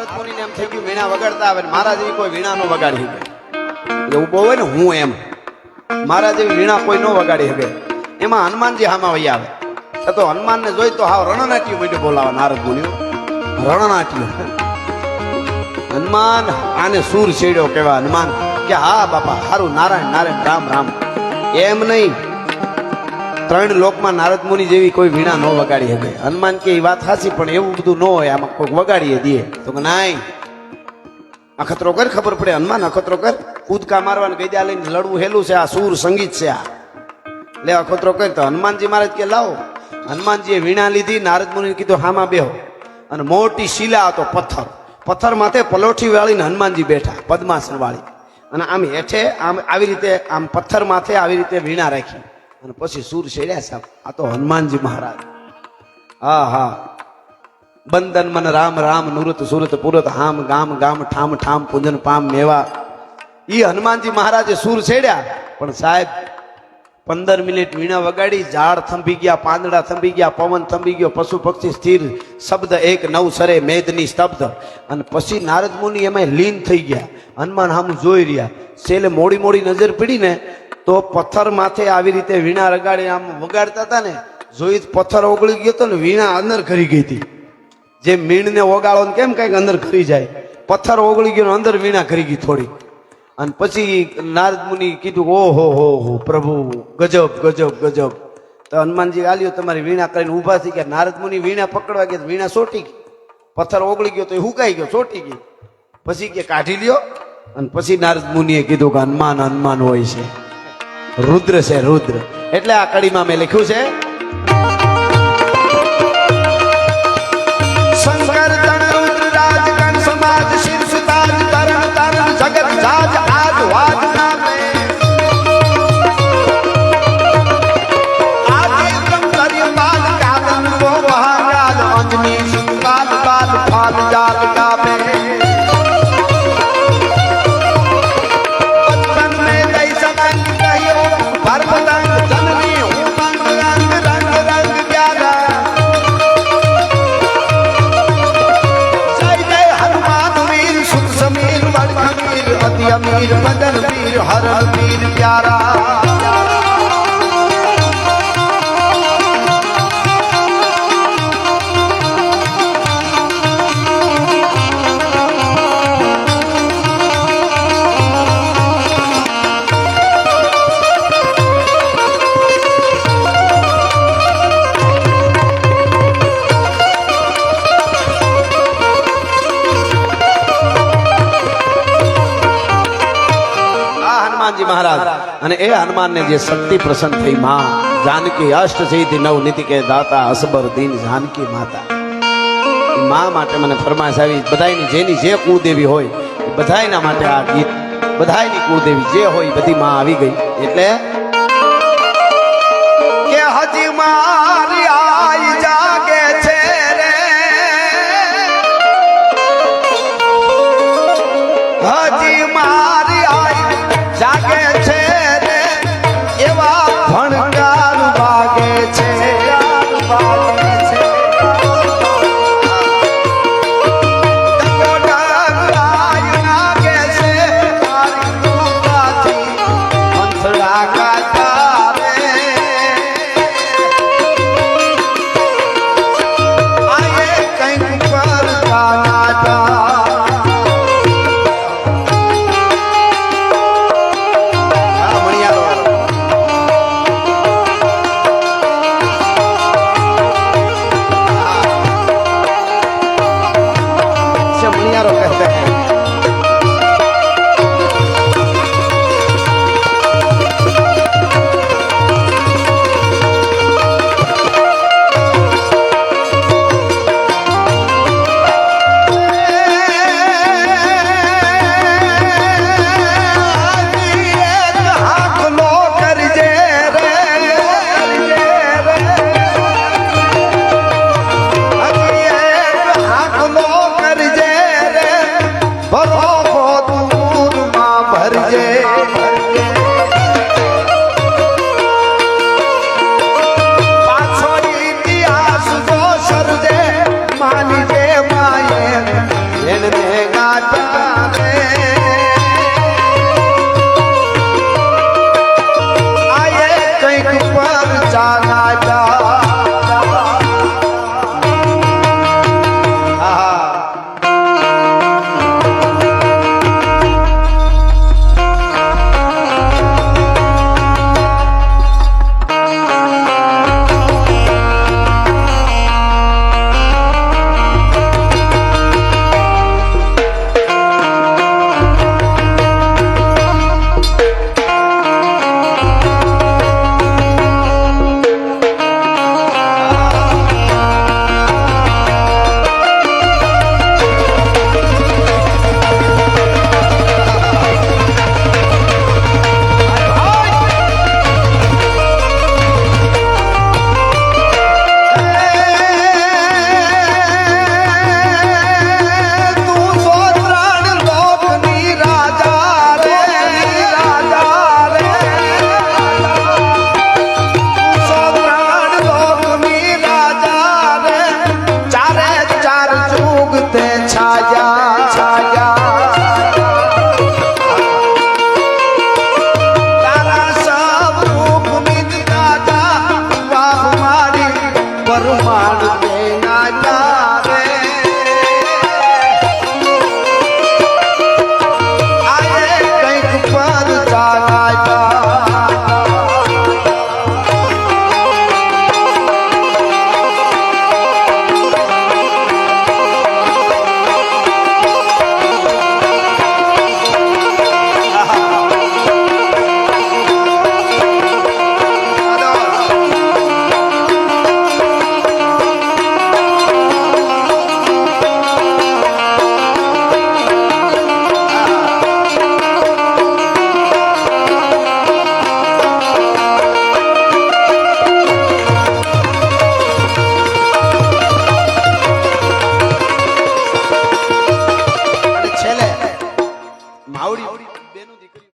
નારદ મુનિને એમ થઈ ગયું વીણા વગાડતા આવે મારા જેવી કોઈ વીણા નો વગાડી શકે એવું બહુ હોય ને હું એમ મારા જેવી વીણા કોઈ નો વગાડી શકે એમાં હનુમાનજી હામાં વહી આવે તો હનુમાન ને જોઈ તો હાવ રણનાટ્ય મીઠું બોલાવે નારદ મુનિઓ રણનાટ્ય હનુમાન આને સૂર છેડ્યો કેવા હનુમાન કે હા બાપા હારું નારાયણ નારાયણ રામ રામ એમ નહીં ત્રણ લોકમાં નારદ મુનિ જેવી કોઈ વીણા ન વગાડી શકે હનુમાન કે એ વાત સાચી પણ એવું બધું ન હોય આમાં કોઈક વગાડીએ દે તો કે નાઈ અખતરો કર ખબર પડે હનુમાન અખતરો કર કૂદકા મારવાનું ગઈદા લઈને લડવું હેલું છે આ સૂર સંગીત છે આ લે અખતરો કર તો હનુમાનજી મહારાજ કે લાવો હનુમાનજીએ વીણા લીધી નારદ મુનિને કીધું હામાં બેહો અને મોટી શિલા હતો પથ્થર માથે પલોઠી વાળીને હનુમાનજી બેઠા પદ્માસન વાળી અને આમ હેઠે આમ આવી રીતે આમ પથ્થર માથે આવી રીતે વીણા રાખી અને પછી સૂર છેડ્યા સાહેબ આ તો હનુમાનજી મહારાજ હા હા બંદન મન રામ રામ નુરત સુરત પુરત હામ ગામ ગામ ઠામ ઠામ પૂજન પામ મેવા ઈ હનુમાનજી મહારાજે સૂર છેડ્યા પણ સાહેબ 15 મિનિટ વીણા વગાડી ઝાડ થંભી ગયા પાંદડા થંભી ગયા પવન થંભી ગયો પશુ પક્ષી સ્થિર શબ્દ એક નવ સરે મેદની સ્તબ્ધ અને પછી નારદ મુનિ એમાં લીન થઈ ગયા હનુમાન હામું જોઈ રહ્યા છેલ્લે મોડી મોડી નજર પડી ને તો પથ્થર માથે આવી રીતે વીણા રગાડી આમ વગાડતા હતા ને જોઈ પથ્થર ઓગળી ગયો હતો ને વીણા અંદર ખરી ગઈ હતી જે મીણને ઓગાળો ને કેમ કઈક અંદર ખરી જાય પથ્થર ઓગળી ગયો અંદર વીણા ખરી ગઈ થોડી અને પછી નારદ મુનિ કીધું ઓહો હો પ્રભુ ગજબ ગજબ ગજબ તો હનુમાનજી આલ્યો તમારી વીણા કરીને ઊભા થઈ ગયા નારદ મુનિ વીણા પકડવા ગયા વીણા સોટી ગઈ પથ્થર ઓગળી ગયો તો એ હુકાઈ ગયો સોટી ગઈ પછી કે કાઢી લ્યો અને પછી નારદ મુનિએ કીધું કે હનુમાન હનુમાન હોય છે રુદ્ર છે રુદ્ર એટલે આ કડીમાં મેં લખ્યું છે શંકર તણ રુદ્ર રાજ ગણ સમાજ શીર્ષ તાજ તરણ તરણ જગત જાજ આજ વાજ નામે આદિ બ્રહ્મ કર્ય બાલ કાદન વો વહાગાલ અંજની સુકાલ બાલ ફાલ જાલ ગામે બચપન में गई सतंग कहियो भर पतंग जननी उमंग रंग रंग रंग प्यारा जय जय हनुमान वीर सुख समीर बड़ खमीर अति अमीर मदन वीर हर वीर प्यारा महाराज અને એ હનુમાન ને જે શક્તિ પ્રસન્ન થઈ માં જાનકી અષ્ટ સિદ્ધિ નવ નીતિ કે દાતા અસબર દીન જાનકી માતા માં માટે મને ફરમાઈશ આવી બધાયની જેની જે કુળદેવી હોય બધાયના માટે આ ગીત બધાયની કુળદેવી જે હોય બધી માં આવી ગઈ એટલે કે હજી મારી આઈ જાગે છે રે હજી મારી આઈ જાગે છે